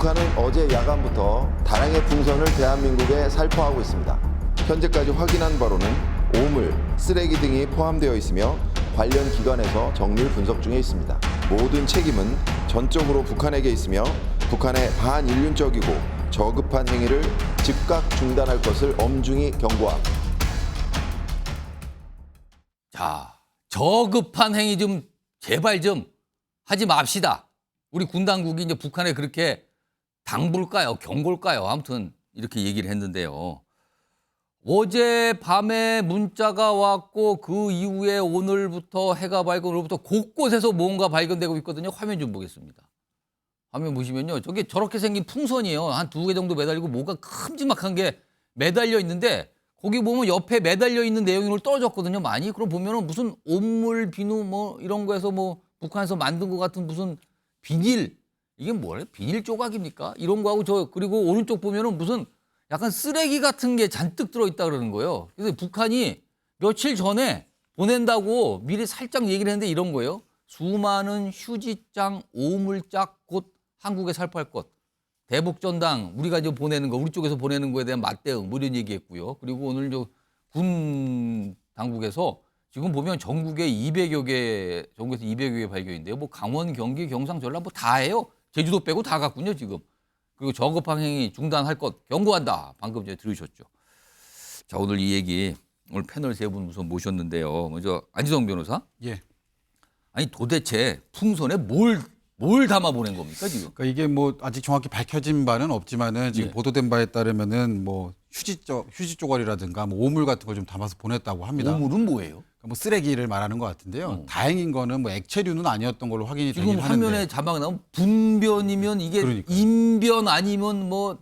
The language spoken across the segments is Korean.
북한은 어제 야간부터 다량의 풍선을 대한민국에 살포하고 있습니다. 현재까지 확인한 바로는 오물, 쓰레기 등이 포함되어 있으며 관련 기관에서 정밀 분석 중에 있습니다. 모든 책임은 전적으로 북한에게 있으며 북한의 반인륜적이고 저급한 행위를 즉각 중단할 것을 엄중히 경고합니다. 자, 저급한 행위 좀 제발 좀 하지 맙시다. 우리 군 당국이 이제 북한에 그렇게 당부일까요? 경고일까요? 아무튼 이렇게 얘기를 했는데요. 어제 밤에 문자가 왔고 그 이후에 오늘부터 해가 밝고 오늘부터 곳곳에서 뭔가 발견되고 있거든요. 화면 좀 보겠습니다. 화면 보시면요. 저게 저렇게 생긴 풍선이에요. 한 2개 정도 매달리고 뭐가 큼지막한 게 매달려 있는데 거기 보면 옆에 매달려 있는 내용이 오늘 떨어졌거든요. 많이. 그럼 보면은 무슨 온물, 비누 뭐 이런 거에서 뭐 북한에서 만든 것 같은 무슨 비닐, 이게 뭐래? 비닐 조각입니까? 이런 거하고 그리고 오른쪽 보면은 무슨 약간 쓰레기 같은 게 잔뜩 들어있다 그러는 거예요. 그래서 북한이 며칠 전에 보낸다고 미리 살짝 얘기를 했는데 이런 거예요. 수많은 휴지장, 오물짝 곧 한국에 살포할 것. 대북전당 우리가 이제 보내는 거, 우리 쪽에서 보내는 거에 대한 맞대응 뭐 이런 얘기했고요. 그리고 오늘 군 당국에서 지금 보면 전국에 200여 개, 전국에서 200여 개 발견인데요. 뭐 강원, 경기, 경상, 전라 뭐 다 해요. 제주도 빼고 다 갔군요, 지금. 그리고 저급한 행위 중단할 것 경고한다. 방금 전에 들으셨죠. 자, 오늘 이 얘기 오늘 패널 세 분 우선 모셨는데요. 먼저 안지성 변호사. 예. 아니 도대체 풍선에 뭘 담아 보낸 겁니까 지금? 그러니까 이게 뭐 아직 정확히 밝혀진 바는 없지만은 지금 예. 보도된 바에 따르면은 뭐 휴지 쪼가리라든가 뭐 오물 같은 걸 좀 담아서 보냈다고 합니다. 오물은 뭐예요? 그러니까 뭐 쓰레기를 말하는 것 같은데요. 다행인 거는 뭐 액체류는 아니었던 걸로 확인이 지금 되긴 하는데. 화면에 자막 나오면 분변이면 이게 그러니까요. 인변 아니면 뭐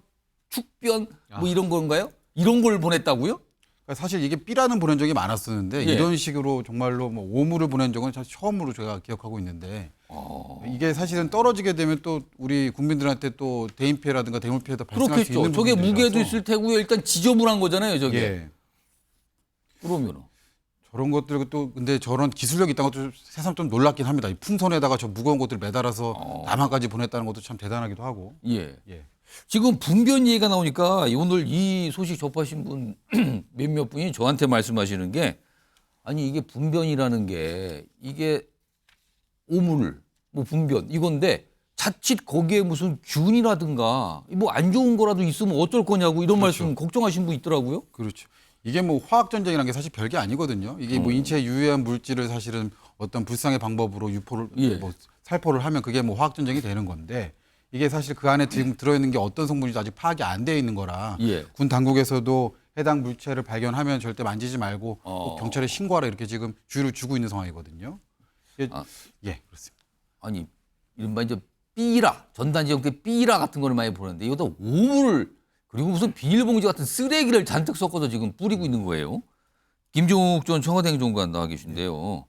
축변 뭐 이런 건가요? 이런 걸 보냈다고요? 그러니까 사실 이게 B라는 보낸 적이 많았었는데 예. 이런 식으로 정말로 뭐 오물을 보낸 적은 사실 처음으로 제가 기억하고 있는데 이게 사실은 떨어지게 되면 또 우리 국민들한테 또 대인 피해라든가 대물 피해도 발생할 수 그렇겠죠. 있는 저게 무게도 부분들이라서. 있을 테고요. 일단 지저분한 거잖아요, 저게. 예. 그러면은. 저런 것들 또 근데 저런 기술력이 있다는 것도 새삼 좀 놀랍긴 합니다. 이 풍선에다가 저 무거운 것들 매달아서 남한까지 보냈다는 것도 참 대단하기도 하고. 예. 예. 지금 분변 얘기가 나오니까 오늘 이 소식 접하신 분 몇몇 분이 저한테 말씀하시는 게 아니 이게 분변이라는 게 이게 오물 뭐 분변 이건데 자칫 거기에 무슨 균이라든가 뭐 안 좋은 거라도 있으면 어떨 거냐고 이런 말씀 걱정하신 분 있더라고요. 그렇죠. 이게 뭐 화학 전쟁이라는 게 사실 별게 아니거든요. 이게 뭐 인체에 유해한 물질을 사실은 어떤 불상의 방법으로 유포를 예. 뭐 살포를 하면 그게 뭐 화학 전쟁이 되는 건데 이게 사실 그 안에 지금 들어있는 게 어떤 성분인지 아직 파악이 안 돼 있는 거라 예. 군 당국에서도 해당 물체를 발견하면 절대 만지지 말고 꼭 경찰에 신고하라 이렇게 지금 주의를 주고 있는 상황이거든요. 예, 예, 그렇습니다. 아니 이른바 이제 삐라 전단지 형태 삐라 같은 거를 많이 보는데 이것도 오물을 그리고 무슨 비닐봉지 같은 쓰레기를 잔뜩 섞어서 지금 뿌리고 있는 거예요. 김종욱 전 청와대 행정관 나와 계신데요.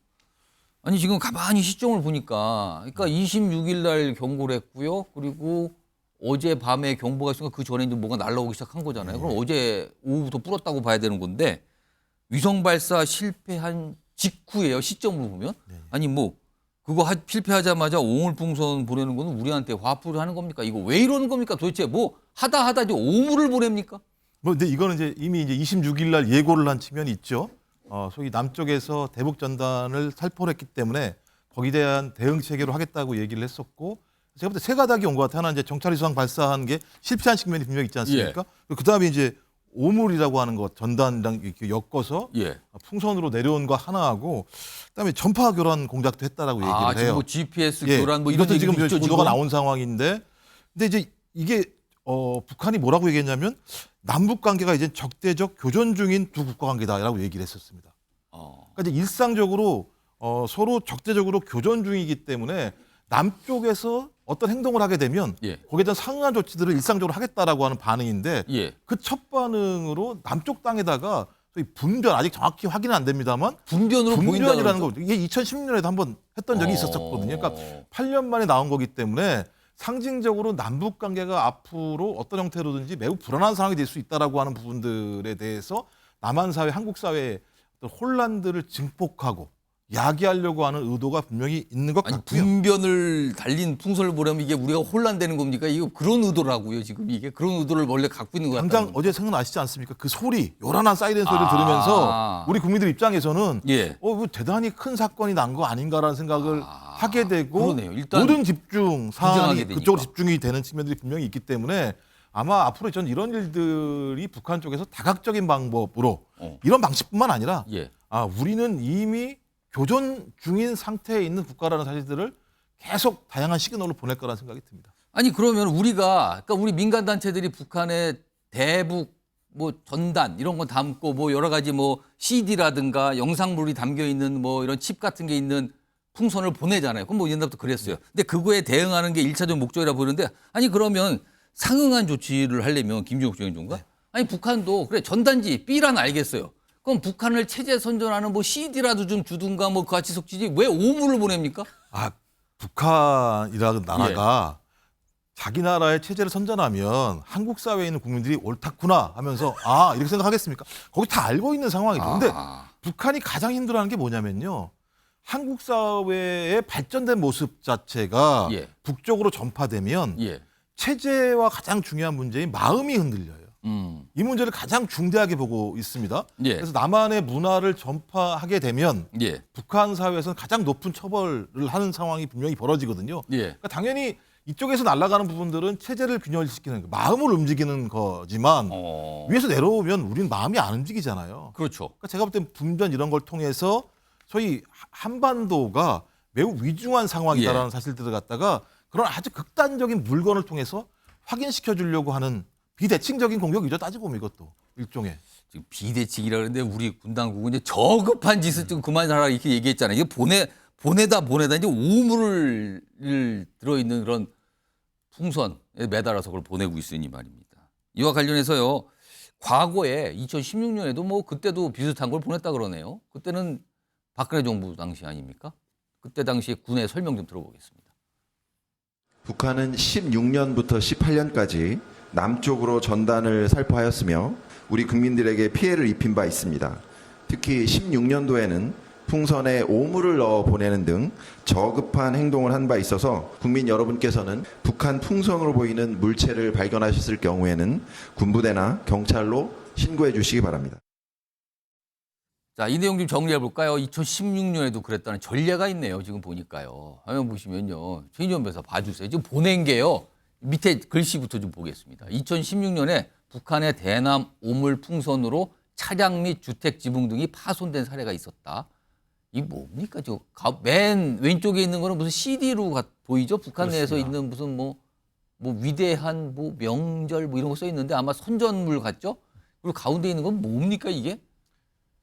아니 지금 가만히 시점을 보니까 그러니까 26일 날 경고를 했고요. 그리고 어제 밤에 경보가 있으니까 그 전에 이제 뭐가 날라오기 시작한 거잖아요. 그럼 어제 오후부터 뿌렸다고 봐야 되는 건데 위성 발사 실패한 직후예요. 시점으로 보면. 아니 뭐 그거 실패하자마자 오물풍선 보내는 거는 우리한테 화풀이 하는 겁니까? 이거 왜 이러는 겁니까? 도대체 뭐 하다 이제 오물을 보냅니까? 뭐 근데 이거는 이제 이미 이제 26일 날 예고를 한 측면이 있죠. 소위 남쪽에서 대북 전단을 살포를 했기 때문에 거기에 대한 대응 체계로 하겠다고 얘기를 했었고 제가 볼 때 세 가닥이 온 것 같아요. 하나 이제 정찰 위성 발사한 게 실패한 측면이 분명히 있지 않습니까? 그 다음에 이제 오물이라고 하는 것 전단이랑 이렇게 엮어서 예. 풍선으로 내려온 거 하나하고 그다음에 전파 교란 공작도 했다라고 얘기를 아, 해요. 지금 뭐 GPS 예, 교란 뭐 이런 이것도 얘기도 지금 있죠, 보도가 지금. 나온 상황인데, 근데 이제 이게 북한이 뭐라고 얘기했냐면 남북 관계가 이제 적대적 교전 중인 두 국가 관계다라고 얘기를 했었습니다. 그러니까 이제 일상적으로 서로 적대적으로 교전 중이기 때문에 남쪽에서 어떤 행동을 하게 되면 예. 거기에 대한 상응한 조치들을 일상적으로 하겠다라고 하는 반응인데 예. 그 첫 반응으로 남쪽 땅에다가 소위 분변 아직 정확히 확인은 안 됩니다만 분변으로 분변이라는 보인다는 거 이게 2016년에도 한번 했던 적이 있었거든요. 그러니까 8년 만에 나온 거기 때문에 상징적으로 남북 관계가 앞으로 어떤 형태로든지 매우 불안한 상황이 될 수 있다라고 하는 부분들에 대해서 남한 사회, 한국 사회의 어떤 혼란들을 증폭하고 야기하려고 하는 의도가 분명히 있는 것 아니 같고요. 분변을 달린 풍선을 보려면 이게 우리가 혼란되는 겁니까? 이거 그런 의도라고요. 지금 이게 그런 의도를 원래 갖고 있는 것 같아요. 당장 어제 생각나시지 않습니까? 그 소리, 요란한 사이렌 소리를 들으면서 우리 국민들 입장에서는 예. 뭐 대단히 큰 사건이 난 거 아닌가라는 생각을 하게 되고 그러네요. 일단 모든 집중 사안이 긴장하게 되니까. 그쪽으로 집중이 되는 측면들이 분명히 있기 때문에 아마 앞으로 전 이런 일들이 북한 쪽에서 다각적인 방법으로 이런 방식뿐만 아니라 예. 우리는 이미 교전 중인 상태에 있는 국가라는 사실들을 계속 다양한 시그널을 보낼 거라는 생각이 듭니다. 아니 그러면 그러니까 우리 민간 단체들이 북한의 대북 뭐 전단 이런 거 담고 뭐 여러 가지 뭐 CD라든가 영상물이 담겨 있는 뭐 이런 칩 같은 게 있는 풍선을 보내잖아요. 그럼 뭐 옛날부터 그랬어요. 근데 그거에 대응하는 게 1차적 목적이라 보이는데 아니 그러면 상응한 조치를 하려면 김종욱 장관인가? 아니 북한도 그래 전단지 B란 알겠어요. 그럼 북한을 체제 선전하는 뭐 CD라도 좀 주든가 뭐 같이 속지지 왜 오물을 보냅니까? 북한이라는 나라가 자기 나라의 체제를 선전하면 한국 사회에 있는 국민들이 옳다구나 하면서 이렇게 생각하겠습니까? 거기 다 알고 있는 상황이죠. 근데 북한이 가장 힘들어하는 게 뭐냐면요. 한국 사회의 발전된 모습 자체가 예. 북쪽으로 전파되면 예. 체제와 가장 중요한 문제인 마음이 흔들려요. 이 문제를 가장 중대하게 보고 있습니다. 예. 그래서 남한의 문화를 전파하게 되면 예. 북한 사회에서는 가장 높은 처벌을 하는 상황이 분명히 벌어지거든요. 예. 그러니까 당연히 이쪽에서 날아가는 부분들은 체제를 균열시키는 마음을 움직이는 거지만 위에서 내려오면 우리는 마음이 안 움직이잖아요. 그렇죠. 그러니까 제가 볼 땐 분변 이런 걸 통해서 소위 한반도가 매우 위중한 상황이다라는 사실들을 갖다가 그런 아주 극단적인 물건을 통해서 확인시켜 주려고 하는 비대칭적인 공격이죠. 따지고 보면 이것도 일종의. 지금 비대칭이라 그러는데 우리 군 당국은 이제 저급한 짓을 좀 그만하라 이렇게 얘기했잖아요. 이게 보내다 이제 오물을 들어있는 그런 풍선에 매달아서 그걸 보내고 있으니 말입니다. 이와 관련해서요. 과거에 2016년에도 뭐 그때도 비슷한 걸 보냈다 그러네요. 그때는 박근혜 정부 당시 아닙니까? 그때 당시에 군의 설명 좀 들어보겠습니다. 북한은 16년부터 18년까지 남쪽으로 전단을 살포하였으며 우리 국민들에게 피해를 입힌 바 있습니다. 특히 16년도에는 풍선에 오물을 넣어 보내는 등 저급한 행동을 한 바 있어서 국민 여러분께서는 북한 풍선으로 보이는 물체를 발견하셨을 경우에는 군부대나 경찰로 신고해 주시기 바랍니다. 자, 이 내용 좀 정리해 볼까요? 2016년에도 그랬다는 전례가 있네요. 지금 보니까요. 화면 보시면요. 최인준 변호사 봐주세요. 지금 보낸 게요. 밑에 글씨부터 좀 보겠습니다. 2016년에 북한의 대남 오물 풍선으로 차량 및 주택 지붕 등이 파손된 사례가 있었다. 이 뭡니까? 맨 왼쪽에 있는 거는 무슨 CD로 보이죠? 북한 내에서 있는 무슨 뭐 위대한 뭐 명절 뭐 이런 거 써 있는데 아마 선전물 같죠? 그리고 가운데 있는 건 뭡니까 이게?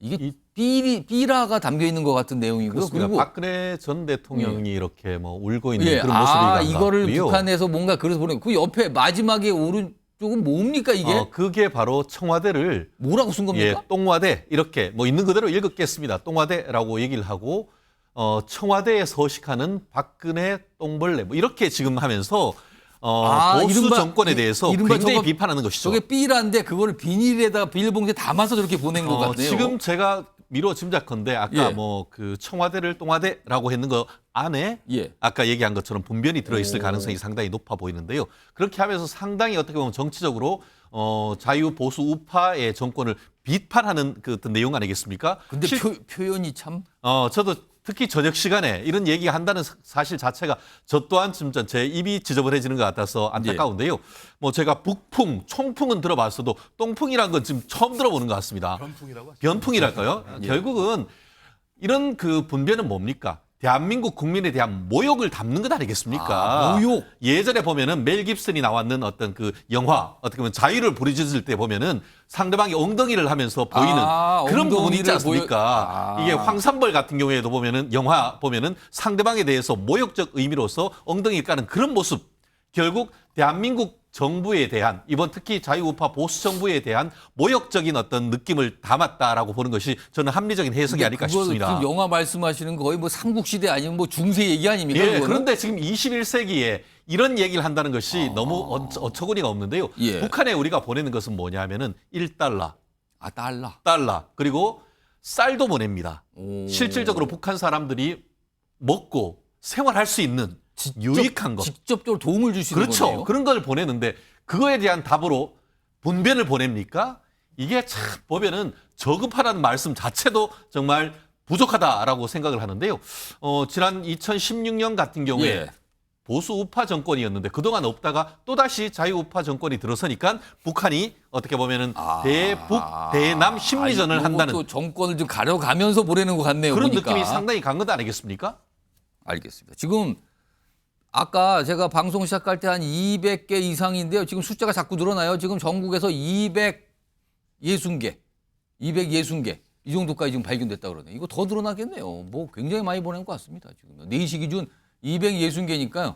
이게 삐라가 담겨 있는 것 같은 내용이고요. 그렇습니다. 그리고 박근혜 전 대통령이 이렇게 뭐 울고 있는 예, 그런 모습이 이거를 나왔고요. 북한에서 뭔가 그래서 보내. 그 옆에 마지막에 오른쪽은 뭡니까 이게? 그게 바로 청와대를 뭐라고 쓴 겁니까? 똥화대 이렇게 뭐 있는 그대로 읽었겠습니다. 똥화대라고 얘기를 하고 청와대에 서식하는 박근혜 똥벌레 뭐 이렇게 지금 하면서 보수 정권에 대해서 굉장히 비판하는 것이죠. 저게 삐라인데 그거를 비닐에다가 비닐봉지에 담아서 저렇게 보낸 것 같네요. 지금 제가 미뤄 짐작컨대 아까 예. 뭐 그 청와대를 똥화대라고 했는 거 안에 예. 아까 얘기한 것처럼 분변이 들어있을 가능성이 상당히 높아 보이는데요. 그렇게 하면서 상당히 어떻게 보면 정치적으로 자유 보수 우파의 정권을 비판하는 그 어떤 내용 아니겠습니까? 근데 표현이 참 저도 특히 저녁 시간에 이런 얘기 한다는 사실 자체가 저 또한 좀 제 입이 지저분해지는 것 같아서 안타까운데요. 뭐 제가 북풍, 총풍은 들어봤어도 똥풍이란 건 지금 처음 들어보는 것 같습니다. 변풍이라고 하시죠. 변풍이랄까요? 결국은 이런 그 분변은 뭡니까? 대한민국 국민에 대한 모욕을 담는 것 아니겠습니까? 모욕. 예전에 보면은 멜 깁슨이 나왔는 어떤 그 영화 어떻게 보면 자유를 부르짖을 때 보면은 상대방이 엉덩이를 하면서 보이는 그런 부분이 있지 않습니까? 이게 황산벌 같은 경우에도 보면은 영화 보면은 상대방에 대해서 모욕적 의미로서 엉덩이를 까는 그런 모습. 결국 대한민국 정부에 대한 이번 특히 자유우파 보수 정부에 대한 모욕적인 어떤 느낌을 담았다라고 보는 것이 저는 합리적인 해석이 아닐까 싶습니다. 지금 영화 말씀하시는 거 거의 뭐 삼국시대 아니면 뭐 중세 얘기 아닙니까? 예, 그거는? 그런데 지금 21세기에 이런 얘기를 한다는 것이 너무 어처구니가 없는데요. 예. 북한에 우리가 보내는 것은 뭐냐 하면은 1달러, 달러. 달러 그리고 쌀도 보냅니다. 오. 실질적으로 북한 사람들이 먹고 생활할 수 있는 유익한 것. 직접적으로 도움을 줄 수 있는 그렇죠. 거네요. 그런 걸 보내는데 그거에 대한 답으로 분변을 보냅니까? 이게 참 보면은 저급하다는 말씀 자체도 정말 부족하다라고 생각을 하는데요. 지난 2016년 같은 경우에 예. 보수 우파 정권이었는데 그동안 없다가 또다시 자유우파 정권이 들어서니까 북한이 어떻게 보면은 대남 심리전을 한다는 또 정권을 좀 가려가면서 보내는 것 같네요. 그런 보니까. 느낌이 상당히 간 것 아니겠습니까? 알겠습니다. 지금 아까 제가 방송 시작할 때 한 200개 이상인데요. 지금 숫자가 자꾸 늘어나요. 지금 전국에서 260개, 260개 이 정도까지 지금 발견됐다 그러네요. 이거 더 늘어나겠네요. 뭐 굉장히 많이 보낸 것 같습니다. 지금 4시 기준 260개니까요.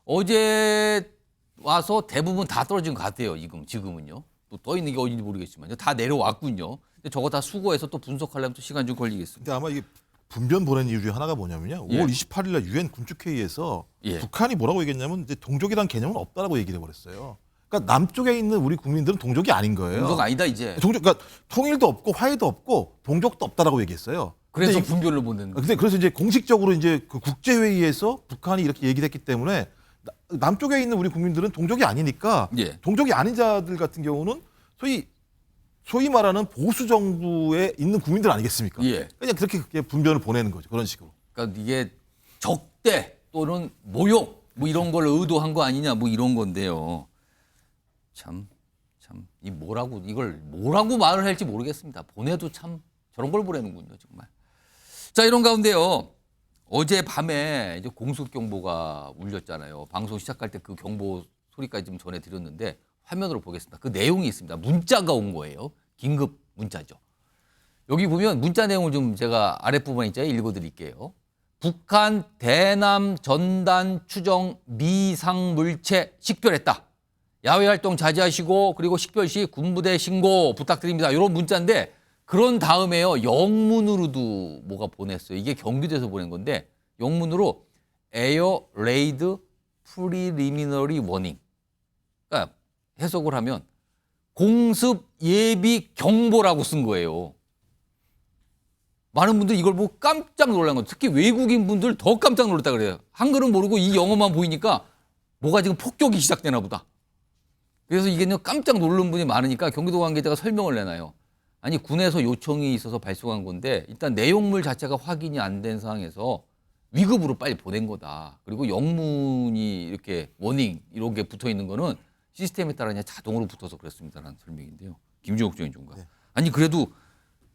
어제 와서 대부분 다 떨어진 것 같아요. 지금은요. 또 떠 있는 게 어딘지 모르겠지만 다 내려왔군요. 근데 저거 다 수거해서 또 분석하려면 또 시간 좀 걸리겠습니다. 근데 아마 이게 분변 보낸 이유 중에 하나가 뭐냐면요. 예. 5월 28일 날 유엔 군축회의에서 예. 북한이 뭐라고 얘기했냐면 이제 동족이라는 개념은 없다라고 얘기를 해버렸어요. 그러니까 남쪽에 있는 우리 국민들은 동족이 아닌 거예요. 동족 아니다 이제. 그러니까 통일도 없고 화해도 없고 동족도 없다라고 얘기했어요. 그래서 근데 분별을 보낸. 그래서 이제 공식적으로 이제 그 국제회의에서 북한이 이렇게 얘기를 했기 때문에 남쪽에 있는 우리 국민들은 동족이 아니니까 예. 동족이 아닌 자들 같은 경우는 소위 말하는 보수 정부에 있는 국민들 아니겠습니까? 예. 그냥 그렇게 분변을 보내는 거죠. 그런 식으로. 그러니까 이게 적대 또는 모욕 뭐 이런 걸 의도한 거 아니냐 뭐 이런 건데요. 참 이 이걸 뭐라고 말을 할지 모르겠습니다. 보내도 참 저런 걸 보내는군요, 정말. 자, 이런 가운데요. 어제 밤에 이제 공습 경보가 울렸잖아요. 방송 시작할 때 그 경보 소리까지 좀 전해드렸는데 화면으로 보겠습니다. 그 내용이 있습니다. 문자가 온 거예요. 긴급 문자죠. 여기 보면 문자 내용을 좀 제가 아랫부분에 있죠. 읽어드릴게요. 북한 대남 전단 추정 미상 물체 식별했다. 야외 활동 자제하시고 그리고 식별 시 군부대 신고 부탁드립니다. 이런 문자인데 그런 다음에요. 영문으로도 뭐가 보냈어요. 이게 경기도에서 보낸 건데 영문으로 에어 레이드 프리리미너리 워닝. 그러니까 해석을 하면 공습 예비 경보라고 쓴 거예요. 많은 분들이 이걸 보고 깜짝 놀란 거예요. 특히 외국인 분들 더 깜짝 놀랐다 그래요. 한글은 모르고 이 영어만 보이니까 뭐가 지금 폭격이 시작되나 보다. 그래서 이게 깜짝 놀란 분이 많으니까 경기도 관계자가 설명을 내놔요. 아니 군에서 요청이 있어서 발송한 건데 일단 내용물 자체가 확인이 안 된 상황에서 위급으로 빨리 보낸 거다. 그리고 영문이 이렇게 워닝 이런 게 붙어 있는 거는 시스템에 따라 그냥 자동으로 붙어서 그랬습니다라는 설명인데요. 김종욱 전문가. 네. 아니 그래도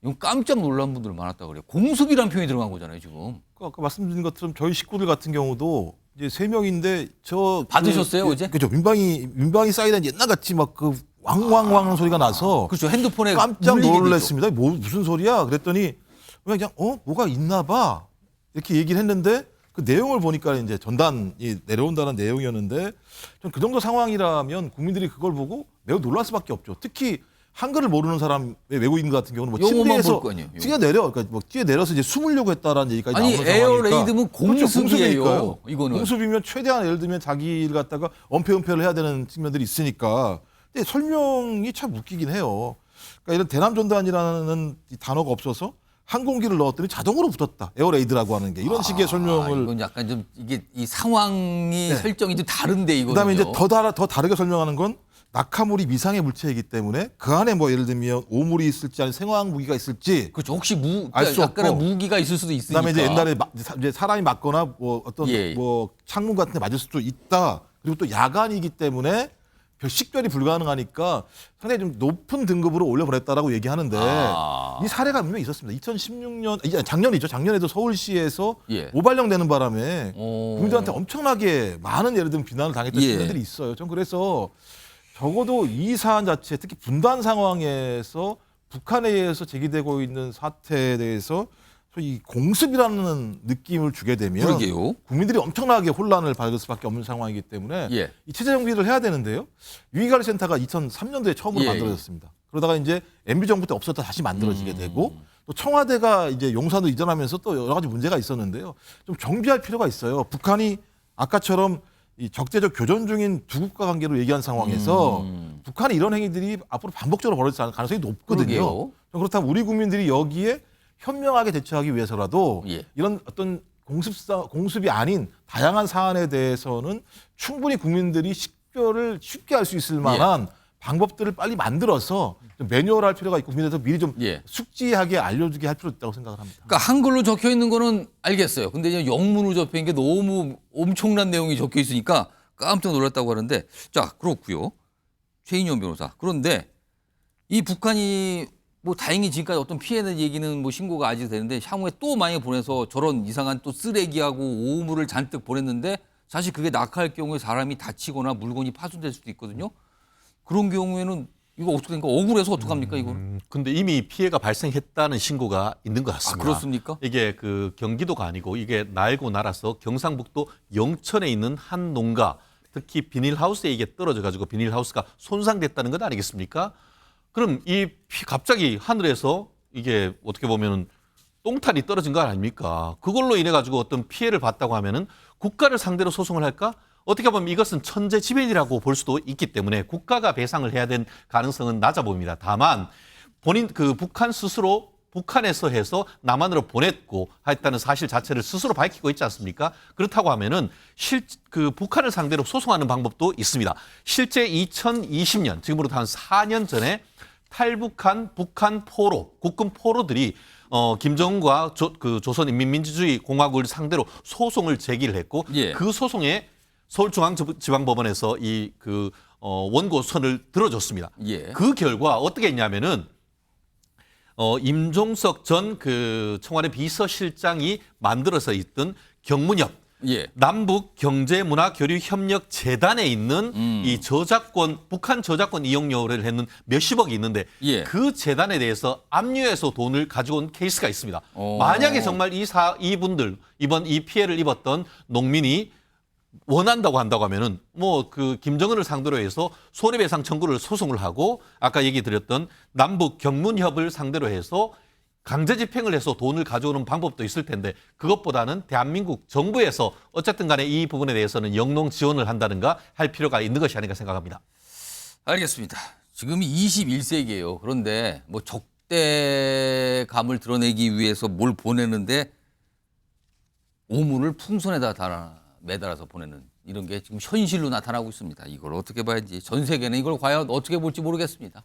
이건 깜짝 놀란 분들 많았다 그래요. 공습이라는 표현이 들어간 거잖아요 지금. 아까 말씀드린 것처럼 저희 식구들 같은 경우도 이제 3명인데 받으셨어요, 어제? 그죠. 민방위 사이렌 옛날같이 막 그 왕왕왕 소리가 나서 그렇죠. 핸드폰에 깜짝 울리게 되죠. 놀랐습니다. 무슨 소리야? 그랬더니 그냥 뭐가 있나 봐. 이렇게 얘기를 했는데 그 내용을 보니까 이제 전단이 내려온다는 내용이었는데 전 그 정도 상황이라면 국민들이 그걸 보고 매우 놀랄 수밖에 없죠. 특히 한글을 모르는 사람의 외국인 같은 경우는 뭐 영어만 침대에서 볼 거 아니에요, 영어. 그러니까 뭐 뛰어내려서 이제 숨으려고 했다라는 얘기까지 아니 나오는 에어 상황이니까. 레이드면 공습이에요. 공습이니까요. 이거는. 공습이면 최대한 예를 들면 자기를 갖다가 은폐를 해야 되는 측면들이 있으니까. 근데 설명이 참 웃기긴 해요. 그러니까 이런 대남 전단이라는 이 단어가 없어서 항공기를 넣었더니 자동으로 붙었다. 에어레이드라고 하는 게 이런 식의 설명을. 이건 약간 좀 이게 이 상황이 네. 설정이 좀 다른데 이거는요. 그다음에 이제 더 다르게 설명하는 건 낙하물이 미상의 물체이기 때문에 그 안에 뭐 예를 들면 오물이 있을지 아니면 생화학 무기가 있을지. 그렇죠. 혹시 알수 약간의 없고. 무기가 있을 수도 있으니까. 그다음에 이제 옛날에 이제 사람이 맞거나 뭐 어떤 예. 뭐 창문 같은 데 맞을 수도 있다. 그리고 또 야간이기 때문에 식별이 불가능하니까 상당히 좀 높은 등급으로 올려보냈다라고 얘기하는데 이 사례가 분명히 있었습니다. 2016년 작년이죠. 작년에도 서울시에서 예. 모발령 내는 바람에 오. 국민들한테 엄청나게 많은 예를 들면 비난을 당했던 예. 측면들이 있어요. 전 그래서 적어도 이 사안 자체 특히 분단 상황에서 북한에 의해서 제기되고 있는 사태에 대해서 이 공습이라는 느낌을 주게 되면 그러게요. 국민들이 엄청나게 혼란을 받을 수밖에 없는 상황이기 때문에 예. 이 체제 정비를 해야 되는데요. 유희관리센터가 2003년도에 처음으로 예. 만들어졌습니다. 그러다가 이제 MB 정부 때 없었다 다시 만들어지게 되고 또 청와대가 이제 용산으로 이전하면서 또 여러 가지 문제가 있었는데요. 좀 정비할 필요가 있어요. 북한이 아까처럼 이 적대적 교전 중인 두 국가 관계로 얘기한 상황에서 북한이 이런 행위들이 앞으로 반복적으로 벌어질 가능성이 높거든요. 그러게요. 그렇다면 우리 국민들이 여기에 현명하게 대처하기 위해서라도 예. 이런 어떤 공습이 아닌 다양한 사안에 대해서는 충분히 국민들이 식별을 쉽게 할 수 있을 만한 방법들을 빨리 만들어서 좀 매뉴얼할 필요가 있고 국민들한테 미리 좀 예. 숙지하게 알려주게 할 필요 있다고 생각을 합니다. 그러니까 한글로 적혀 있는 거는 알겠어요. 근데 이제 영문으로 적혀 있는 게 너무 엄청난 내용이 적혀 있으니까 깜짝 놀랐다고 하는데, 자, 그렇고요. 최인영 변호사. 그런데 이 북한이 뭐 다행히 지금까지 어떤 피해는 얘기는 뭐 신고가 아직 되는데 향후에 또 많이 보내서 저런 이상한 또 쓰레기하고 오물을 잔뜩 보냈는데 사실 그게 낙하할 경우에 사람이 다치거나 물건이 파손될 수도 있거든요. 그런 경우에는 이거 어떻게 됩니까? 억울해서 어떡합니까, 이거는? 근데 이미 피해가 발생했다는 신고가 있는 것 아, 같습니다. 그렇습니까? 이게 그 경기도가 아니고 이게 날고 날아서 경상북도 영천에 있는 한 농가, 특히 비닐하우스에 이게 떨어져 가지고 비닐하우스가 손상됐다는 것 아니겠습니까? 그럼 갑자기 하늘에서 이게 어떻게 보면은 똥탄이 떨어진 거 아닙니까? 그걸로 인해 가지고 어떤 피해를 봤다고 하면은 국가를 상대로 소송을 할까? 어떻게 보면 이것은 천재지변이라고 볼 수도 있기 때문에 국가가 배상을 해야 될 가능성은 낮아 보입니다. 다만 북한 스스로 북한에서 해서 남한으로 보냈고 했다는 사실 자체를 스스로 밝히고 있지 않습니까? 그렇다고 하면은 북한을 상대로 소송하는 방법도 있습니다. 실제 2020년 지금으로부터 한 4년 전에 탈북한 북한 포로, 국군 포로들이 김정은과 조선인민민주주의 공화국을 상대로 소송을 제기를 했고 예. 그 소송에 서울중앙지방법원에서 원고선을 들어줬습니다. 예. 그 결과 어떻게 했냐면은 임종석 전 청와대 비서실장이 만들어서 있던 경문협 예. 남북 경제문화교류협력재단에 있는 이 북한 저작권 이용료를 했는 몇십억이 있는데 예. 그 재단에 대해서 압류해서 돈을 가지고 온 케이스가 있습니다. 오. 만약에 정말 이분들 이번 이 피해를 입었던 농민이 원한다고 한다고 하면은 김정은을 상대로 해서 손해배상 청구를 소송을 하고 아까 얘기 드렸던 남북 경문협을 상대로 해서 강제 집행을 해서 돈을 가져오는 방법도 있을 텐데 그것보다는 대한민국 정부에서 어쨌든 간에 이 부분에 대해서는 영농 지원을 한다든가 할 필요가 있는 것이 아닌가 생각합니다. 알겠습니다. 지금이 21세기예요. 그런데 뭐 적대감을 드러내기 위해서 뭘 보내는데 오물을 풍선에다 매달아서 보내는 이런 게 지금 현실로 나타나고 있습니다. 이걸 어떻게 봐야지. 전 세계는 이걸 과연 어떻게 볼지 모르겠습니다.